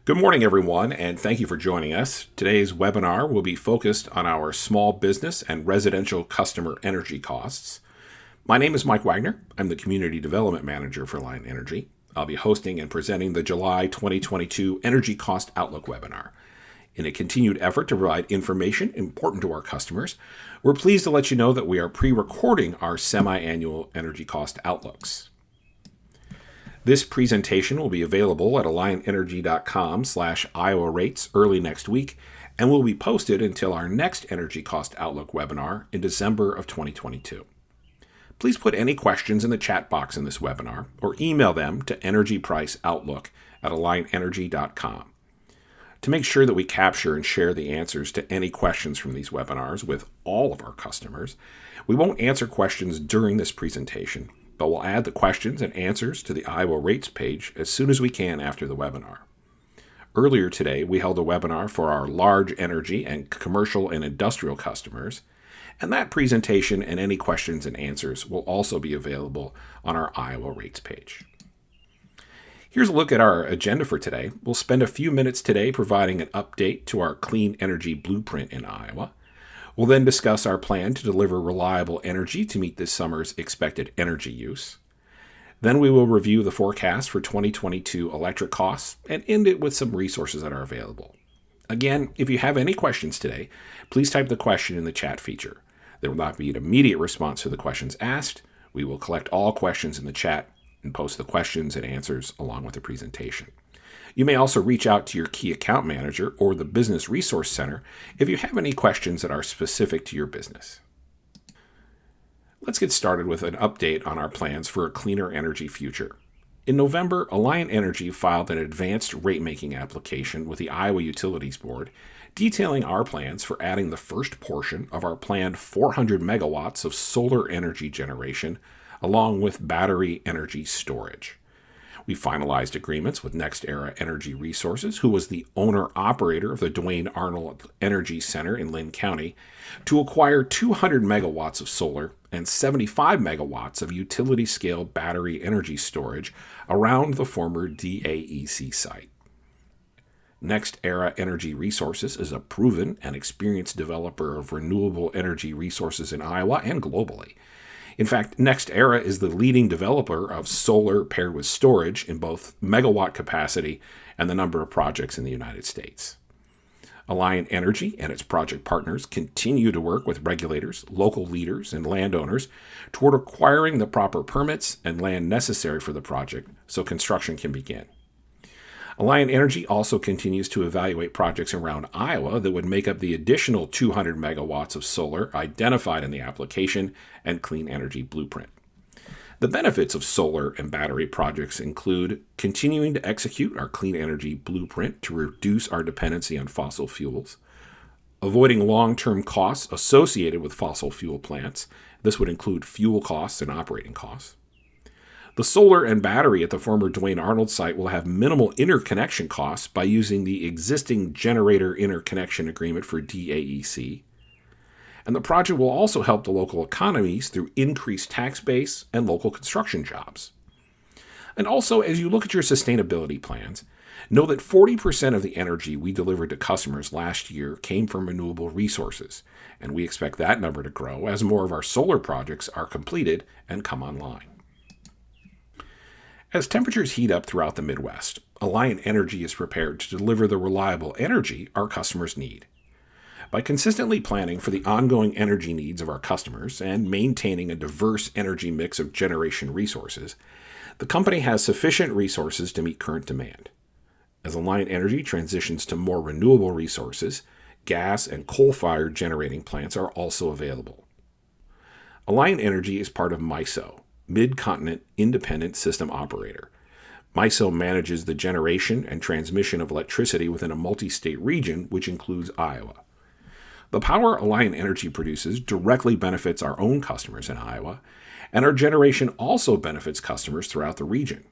Good morning, everyone, and thank you for joining us. Today's webinar will be focused on our small business and residential customer energy costs. My name is Mike Wagner. I'm the Community Development Manager for Alliant Energy. I'll be hosting and presenting the July 2022 Energy Cost Outlook webinar. In a continued effort to provide information important to our customers, we're pleased to let you know that we are pre-recording our semi-annual energy cost outlooks. This presentation will be available at alliantenergy.com/Iowa rates early next week and will be posted until our next Energy Cost Outlook webinar in December of 2022. Please put any questions in the chat box in this webinar or email them to energypriceoutlook@alliantenergy.com. To make sure that we capture and share the answers to any questions from these webinars with all of our customers, we won't answer questions during this presentation, but we'll add the questions and answers to the Iowa rates page as soon as we can after the webinar. Earlier today, we held a webinar for our large energy and commercial and industrial customers, and that presentation and any questions and answers will also be available on our Iowa rates page. Here's a look at our agenda for today. We'll spend a few minutes today providing an update to our clean energy blueprint in Iowa. We'll then discuss our plan to deliver reliable energy to meet this summer's expected energy use. Then we will review the forecast for 2022 electric costs and end it with some resources that are available. Again, if you have any questions today, please type the question in the chat feature. There will not be an immediate response to the questions asked. We will collect all questions in the chat and post the questions and answers along with the presentation. You may also reach out to your key account manager or the Business Resource Center if you have any questions that are specific to your business. Let's get started with an update on our plans for a cleaner energy future. In November, Alliant Energy filed an advanced rate-making application with the Iowa Utilities Board detailing our plans for adding the first portion of our planned 400 megawatts of solar energy generation along with battery energy storage. We finalized agreements with NextEra Energy Resources, who was the owner-operator of the Duane Arnold Energy Center in Linn County, to acquire 200 megawatts of solar and 75 megawatts of utility-scale battery energy storage around the former DAEC site. NextEra Energy Resources is a proven and experienced developer of renewable energy resources in Iowa and globally. In fact, NextEra is the leading developer of solar paired with storage in both megawatt capacity and the number of projects in the United States. Alliant Energy and its project partners continue to work with regulators, local leaders, and landowners toward acquiring the proper permits and land necessary for the project so construction can begin. Alliant Energy also continues to evaluate projects around Iowa that would make up the additional 200 megawatts of solar identified in the application and clean energy blueprint. The benefits of solar and battery projects include continuing to execute our clean energy blueprint to reduce our dependency on fossil fuels, avoiding long-term costs associated with fossil fuel plants. This would include fuel costs and operating costs. The solar and battery at the former Duane Arnold site will have minimal interconnection costs by using the existing generator interconnection agreement for DAEC. And the project will also help the local economies through increased tax base and local construction jobs. And also, as you look at your sustainability plans, know that 40% of the energy we delivered to customers last year came from renewable resources, and we expect that number to grow as more of our solar projects are completed and come online. As temperatures heat up throughout the Midwest, Alliant Energy is prepared to deliver the reliable energy our customers need. By consistently planning for the ongoing energy needs of our customers and maintaining a diverse energy mix of generation resources, the company has sufficient resources to meet current demand. As Alliant Energy transitions to more renewable resources, gas and coal-fired generating plants are also available. Alliant Energy is part of MISO, Mid-Continent Independent System Operator. MISO manages the generation and transmission of electricity within a multi-state region, which includes Iowa. The power Alliant Energy produces directly benefits our own customers in Iowa, and our generation also benefits customers throughout the region.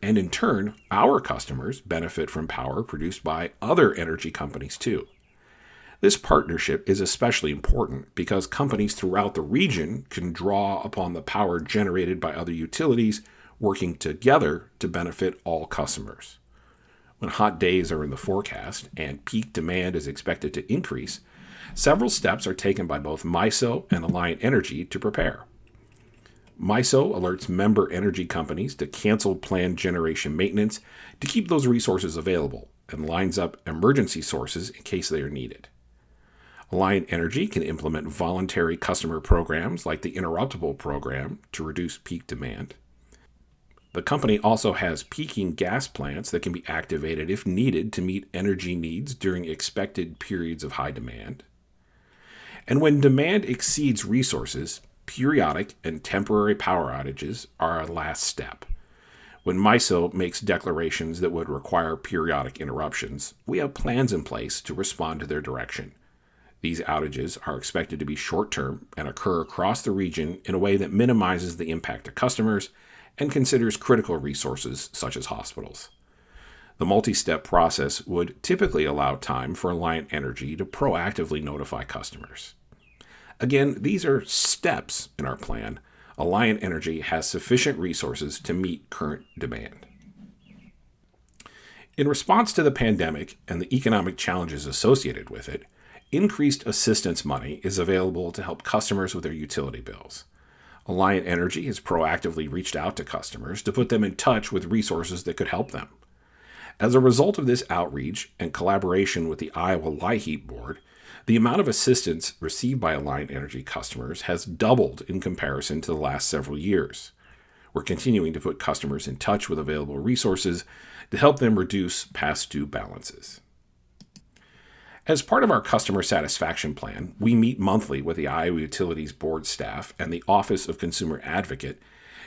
And in turn, our customers benefit from power produced by other energy companies too. This partnership is especially important because companies throughout the region can draw upon the power generated by other utilities working together to benefit all customers. When hot days are in the forecast and peak demand is expected to increase, several steps are taken by both MISO and Alliant Energy to prepare. MISO alerts member energy companies to cancel planned generation maintenance to keep those resources available and lines up emergency sources in case they are needed. Alliant Energy can implement voluntary customer programs like the Interruptible program to reduce peak demand. The company also has peaking gas plants that can be activated if needed to meet energy needs during expected periods of high demand. And when demand exceeds resources, periodic and temporary power outages are a last step. When MISO makes declarations that would require periodic interruptions, we have plans in place to respond to their direction. These outages are expected to be short-term and occur across the region in a way that minimizes the impact to customers and considers critical resources such as hospitals. The multi-step process would typically allow time for Alliant Energy to proactively notify customers. Again, these are steps in our plan. Alliant Energy has sufficient resources to meet current demand. In response to the pandemic and the economic challenges associated with it, increased assistance money is available to help customers with their utility bills. Alliant Energy has proactively reached out to customers to put them in touch with resources that could help them. As a result of this outreach and collaboration with the Iowa LIHEAP Board, the amount of assistance received by Alliant Energy customers has doubled in comparison to the last several years. We're continuing to put customers in touch with available resources to help them reduce past due balances. As part of our customer satisfaction plan, we meet monthly with the Iowa Utilities Board staff and the Office of Consumer Advocate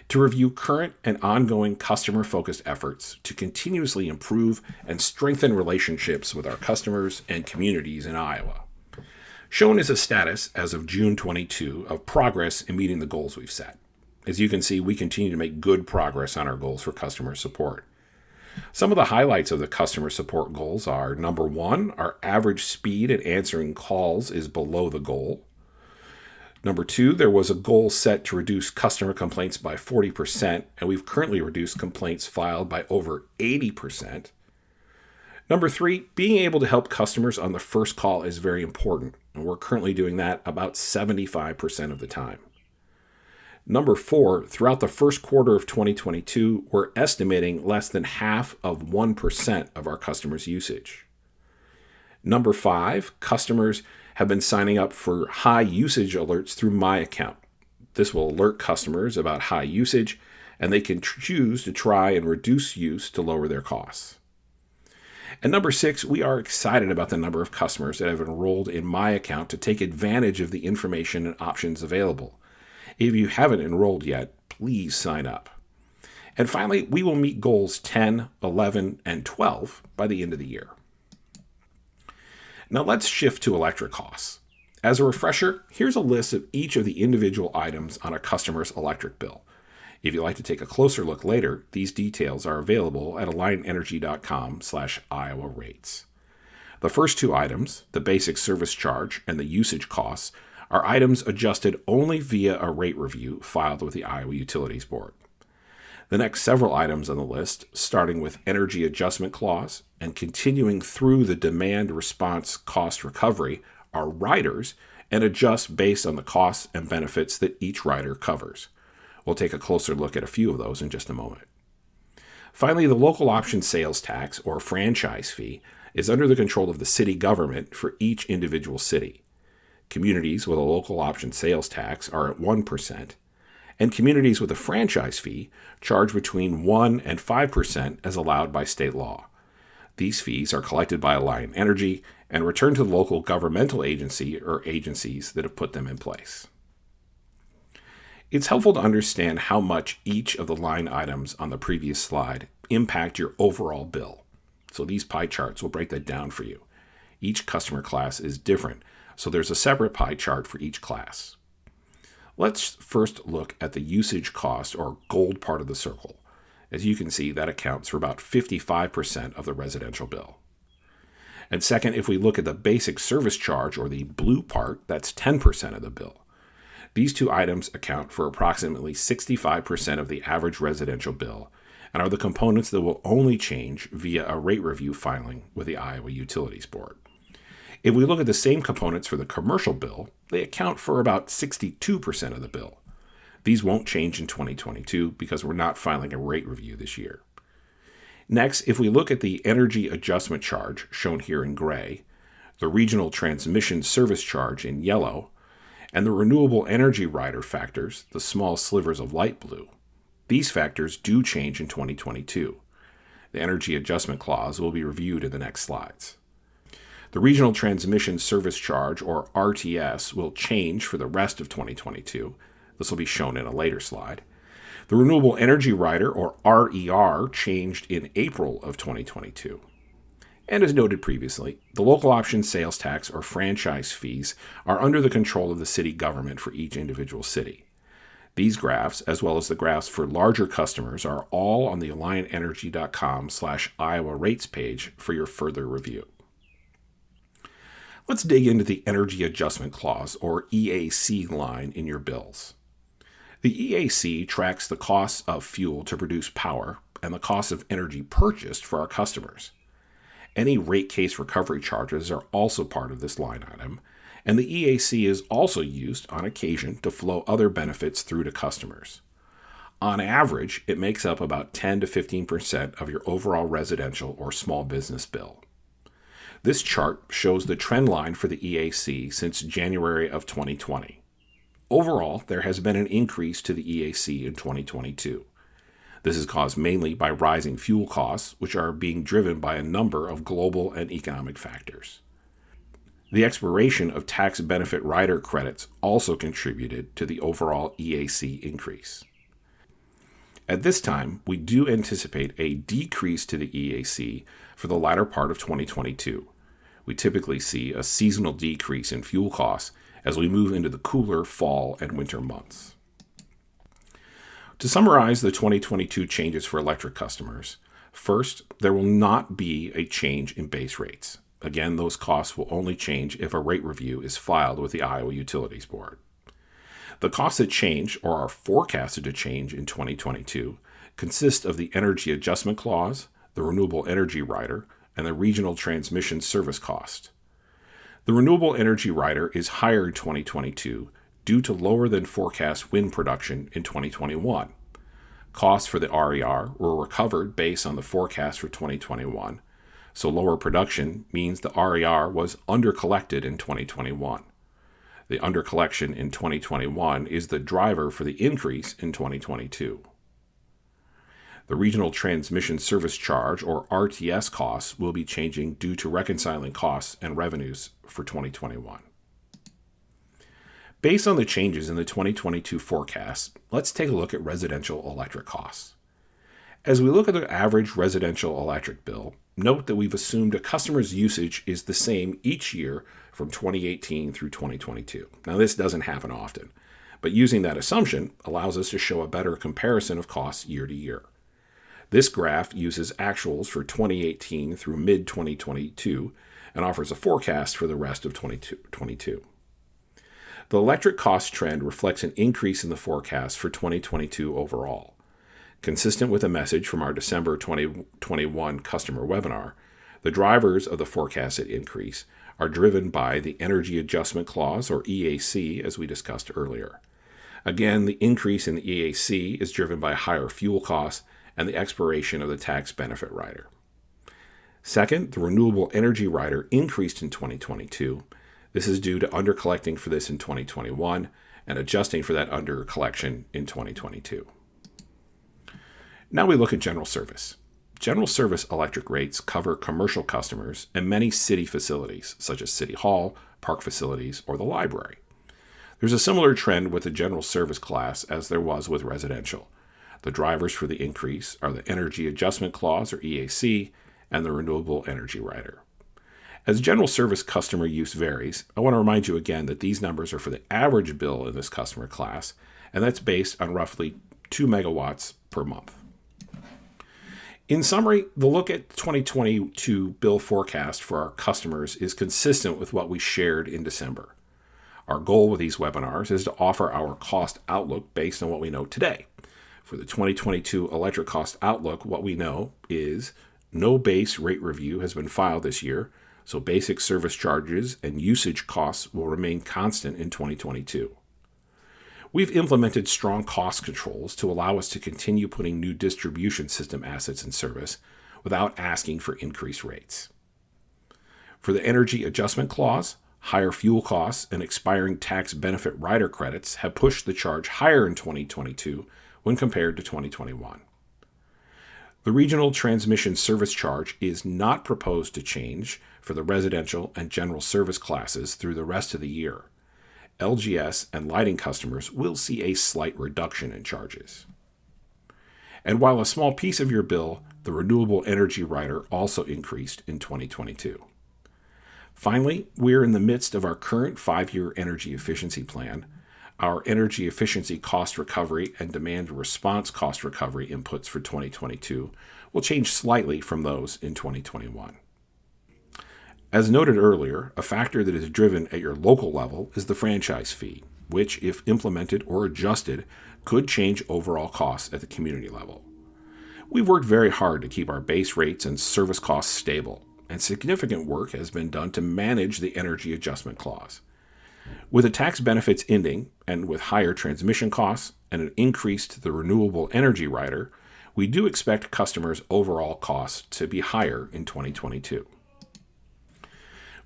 to review current and ongoing customer-focused efforts to continuously improve and strengthen relationships with our customers and communities in Iowa. Shown is a status as of June 22 of progress in meeting the goals we've set. As you can see, we continue to make good progress on our goals for customer support. Some of the highlights of the customer support goals are, number 1, our average speed at answering calls is below the goal. Number 2, there was a goal set to reduce customer complaints by 40%, and we've currently reduced complaints filed by over 80%. Number 3, being able to help customers on the first call is very important, and we're currently doing that about 75% of the time. Number 4, throughout the first quarter of 2022, we're estimating less than half of 1% of our customers' usage. Number 5, customers have been signing up for high usage alerts through My Account. This will alert customers about high usage, and they can choose to try and reduce use to lower their costs. And number 6, we are excited about the number of customers that have enrolled in My Account to take advantage of the information and options available. If you haven't enrolled yet, please sign up. And finally, we will meet goals 10, 11, and 12 by the end of the year. Now let's shift to electric costs. As a refresher, here's a list of each of the individual items on a customer's electric bill. If you'd like to take a closer look later, these details are available at alliantenergy.com/Iowa rates. The first two items, the basic service charge and the usage costs, are items adjusted only via a rate review filed with the Iowa Utilities Board. The next several items on the list, starting with Energy Adjustment Clause and continuing through the Demand Response Cost Recovery, are riders and adjust based on the costs and benefits that each rider covers. We'll take a closer look at a few of those in just a moment. Finally, the Local Option Sales Tax, or franchise fee, is under the control of the city government for each individual city. Communities with a local option sales tax are at 1%, and communities with a franchise fee charge between 1% and 5% as allowed by state law. These fees are collected by Alliant Energy and returned to the local governmental agency or agencies that have put them in place. It's helpful to understand how much each of the line items on the previous slide impact your overall bill. So these pie charts will break that down for you. Each customer class is different, so there's a separate pie chart for each class. Let's first look at the usage cost, or gold part of the circle. As you can see, that accounts for about 55% of the residential bill. And second, if we look at the basic service charge, or the blue part, that's 10% of the bill. These two items account for approximately 65% of the average residential bill, and are the components that will only change via a rate review filing with the Iowa Utilities Board. If we look at the same components for the commercial bill, they account for about 62% of the bill. These won't change in 2022 because we're not filing a rate review this year. Next, if we look at the energy adjustment charge, shown here in gray, the regional transmission service charge in yellow, and the renewable energy rider factors, the small slivers of light blue, these factors do change in 2022. The energy adjustment clause will be reviewed in the next slides. The regional transmission service charge, or RTS, will change for the rest of 2022. This will be shown in a later slide. The renewable energy rider, or RER, changed in April of 2022. And as noted previously, the local option sales tax or franchise fees are under the control of the city government for each individual city. These graphs, as well as the graphs for larger customers, are all on the AlliantEnergy.com/Iowa rates page for your further review. Let's dig into the Energy Adjustment Clause, or EAC, line in your bills. The EAC tracks the costs of fuel to produce power and the cost of energy purchased for our customers. Any rate case recovery charges are also part of this line item, and the EAC is also used on occasion to flow other benefits through to customers. On average, it makes up about 10 to 15% of your overall residential or small business bill. This chart shows the trend line for the EAC since January of 2020. Overall, there has been an increase to the EAC in 2022. This is caused mainly by rising fuel costs, which are being driven by a number of global and economic factors. The expiration of tax benefit rider credits also contributed to the overall EAC increase. At this time, we do anticipate a decrease to the EAC for the latter part of 2022. We typically see a seasonal decrease in fuel costs as we move into the cooler fall and winter months. To summarize the 2022 changes for electric customers, first, there will not be a change in base rates. Again, those costs will only change if a rate review is filed with the Iowa Utilities Board. The costs that change or are forecasted to change in 2022 consist of the Energy Adjustment Clause, the Renewable Energy Rider, and the Regional Transmission Service Cost. The Renewable Energy Rider is higher in 2022 due to lower than forecast wind production in 2021. Costs for the RER were recovered based on the forecast for 2021, so lower production means the RER was undercollected in 2021. The undercollection in 2021 is the driver for the increase in 2022. The Regional Transmission Service Charge, or RTS, costs will be changing due to reconciling costs and revenues for 2021. Based on the changes in the 2022 forecast, let's take a look at residential electric costs. As we look at the average residential electric bill, note that we've assumed a customer's usage is the same each year from 2018 through 2022. Now, this doesn't happen often, but using that assumption allows us to show a better comparison of costs year to year. This graph uses actuals for 2018 through mid-2022 and offers a forecast for the rest of 2022. The electric cost trend reflects an increase in the forecast for 2022 overall. Consistent with a message from our December 2021 customer webinar, the drivers of the forecasted increase are driven by the Energy Adjustment Clause, or EAC, as we discussed earlier. Again, the increase in the EAC is driven by higher fuel costs and the expiration of the tax benefit rider. Second, the renewable energy rider increased in 2022. This is due to undercollecting for this in 2021 and adjusting for that undercollection in 2022. Now we look at general service. General service electric rates cover commercial customers and many city facilities, such as City Hall, park facilities, or the library. There's a similar trend with the general service class as there was with residential. The drivers for the increase are the Energy Adjustment Clause, or EAC, and the Renewable Energy Rider. As general service customer use varies, I want to remind you again that these numbers are for the average bill in this customer class, and that's based on roughly 2 megawatts per month. In summary, the look at 2022 bill forecast for our customers is consistent with what we shared in December. Our goal with these webinars is to offer our cost outlook based on what we know today. For the 2022 electric cost outlook, what we know is no base rate review has been filed this year, so basic service charges and usage costs will remain constant in 2022. We've implemented strong cost controls to allow us to continue putting new distribution system assets in service without asking for increased rates. For the Energy Adjustment Clause, higher fuel costs and expiring tax benefit rider credits have pushed the charge higher in 2022 when compared to 2021. The Regional Transmission Service Charge is not proposed to change for the residential and general service classes through the rest of the year. LGS and lighting customers will see a slight reduction in charges. And while a small piece of your bill, the renewable energy rider also increased in 2022. Finally, we're in the midst of our current 5-year energy efficiency plan. Our energy efficiency cost recovery and demand response cost recovery inputs for 2022 will change slightly from those in 2021. As noted earlier, a factor that is driven at your local level is the franchise fee, which, if implemented or adjusted, could change overall costs at the community level. We've worked very hard to keep our base rates and service costs stable, and significant work has been done to manage the Energy Adjustment Clause. With the tax benefits ending, and with higher transmission costs and an increase to the renewable energy rider, we do expect customers' overall costs to be higher in 2022.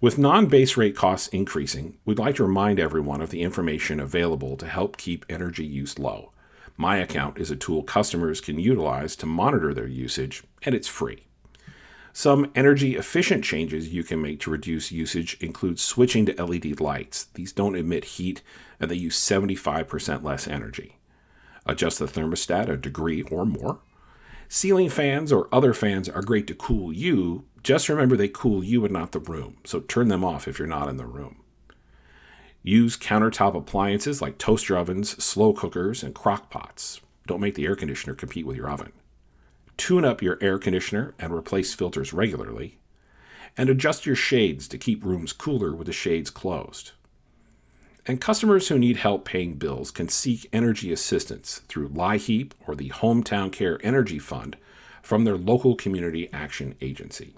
With non-base rate costs increasing, we'd like to remind everyone of the information available to help keep energy use low. My Account is a tool customers can utilize to monitor their usage, and it's free. Some energy-efficient changes you can make to reduce usage include switching to LED lights. These don't emit heat, and they use 75% less energy. Adjust the thermostat a degree or more. Ceiling fans or other fans are great to cool you. Just remember they cool you and not the room, so turn them off if you're not in the room. Use countertop appliances like toaster ovens, slow cookers, and crock pots. Don't make the air conditioner compete with your oven. Tune up your air conditioner and replace filters regularly, and adjust your shades to keep rooms cooler with the shades closed. And customers who need help paying bills can seek energy assistance through LIHEAP or the Hometown Care Energy Fund from their local community action agency.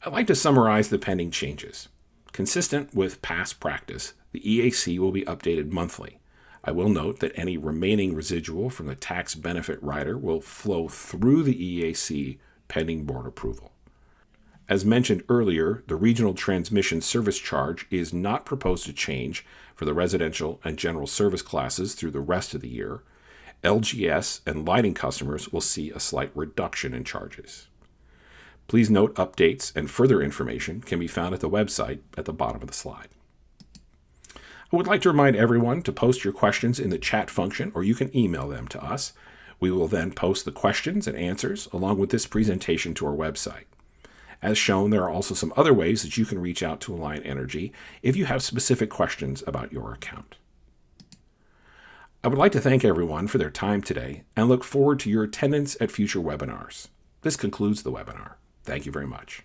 I'd like to summarize the pending changes. Consistent with past practice, the EAC will be updated monthly. I will note that any remaining residual from the tax benefit rider will flow through the EAC pending board approval. As mentioned earlier, the Regional Transmission Service Charge is not proposed to change for the residential and general service classes through the rest of the year. LGS and lighting customers will see a slight reduction in charges. Please note updates and further information can be found at the website at the bottom of the slide. I would like to remind everyone to post your questions in the chat function, or you can email them to us. We will then post the questions and answers along with this presentation to our website. As shown, there are also some other ways that you can reach out to Alliant Energy if you have specific questions about your account. I would like to thank everyone for their time today and look forward to your attendance at future webinars. This concludes the webinar. Thank you very much.